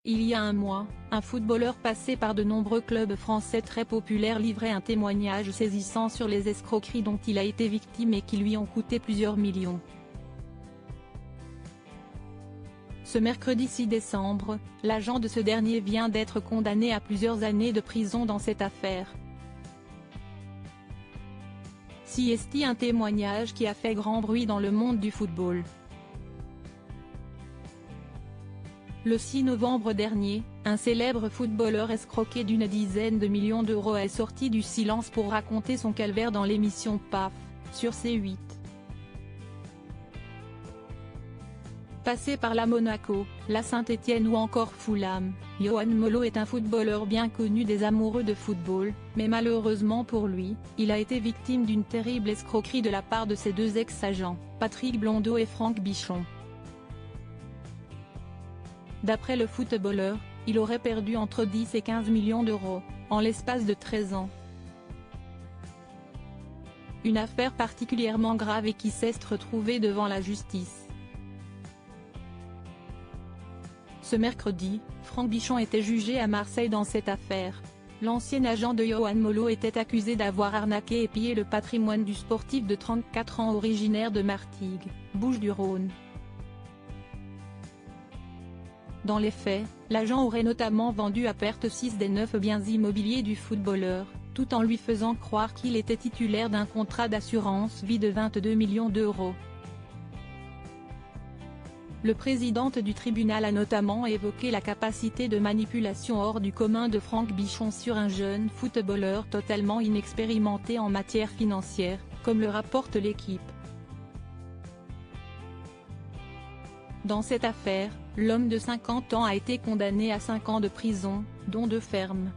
Il y a un mois, un footballeur passé par de nombreux clubs français très populaires livrait un témoignage saisissant sur les escroqueries dont il a été victime et qui lui ont coûté plusieurs millions. Ce mercredi 6 décembre, l'agent de ce dernier vient d'être condamné à plusieurs années de prison dans cette affaire. C'est un témoignage qui a fait grand bruit dans le monde du football. Le 6 novembre dernier, un célèbre footballeur escroqué d'une dizaine de millions d'euros est sorti du silence pour raconter son calvaire dans l'émission PAF, sur C8. Passé par la Monaco, la Saint-Étienne ou encore Fulham, Yohan Molo est un footballeur bien connu des amoureux de football, mais malheureusement pour lui, il a été victime d'une terrible escroquerie de la part de ses deux ex-agents, Patrick Blondeau et Franck Bichon. D'après le footballeur, il aurait perdu entre 10 et 15 millions d'euros, en l'espace de 13 ans. Une affaire particulièrement grave et qui s'est retrouvée devant la justice. Ce mercredi, Franck Bichon était jugé à Marseille dans cette affaire. L'ancien agent de Yohan Molo était accusé d'avoir arnaqué et pillé le patrimoine du sportif de 34 ans originaire de Martigues, Bouches-du-Rhône. Dans les faits, l'agent aurait notamment vendu à perte 6 des 9 biens immobiliers du footballeur, tout en lui faisant croire qu'il était titulaire d'un contrat d'assurance vie de 22 millions d'euros. Le président du tribunal a notamment évoqué la capacité de manipulation hors du commun de Franck Bichon sur un jeune footballeur totalement inexpérimenté en matière financière, comme le rapporte l'équipe. Dans cette affaire, l'homme de 50 ans a été condamné à 5 ans de prison, dont 2 fermes.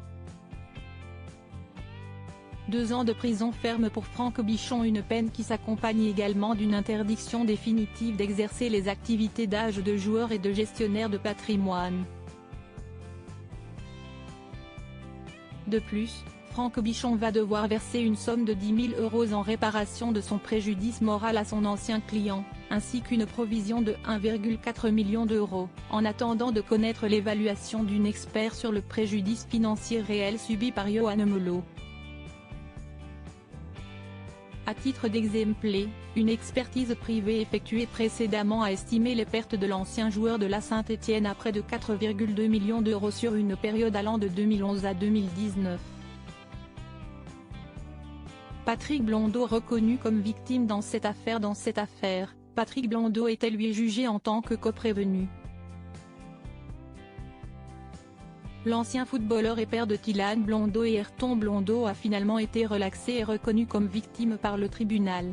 2 ans de prison ferme pour Franck Bichon, une peine qui s'accompagne également d'une interdiction définitive d'exercer les activités d'agent de joueur et de gestionnaire de patrimoine. De plus, Franck Bichon va devoir verser une somme de 10 000 € en réparation de son préjudice moral à son ancien client, ainsi qu'une provision de 1,4 million d'euros, en attendant de connaître l'évaluation d'une expert sur le préjudice financier réel subi par Yohan Molo. À titre d'exemple, une expertise privée effectuée précédemment a estimé les pertes de l'ancien joueur de la Saint-Étienne à près de 4,2 millions d'euros sur une période allant de 2011 à 2019. Patrick Blondeau reconnu comme victime dans cette affaire. Patrick Blondeau était lui jugé en tant que coprévenu. L'ancien footballeur et père de Tillane Blondeau et Ayrton Blondeau a finalement été relaxé et reconnu comme victime par le tribunal.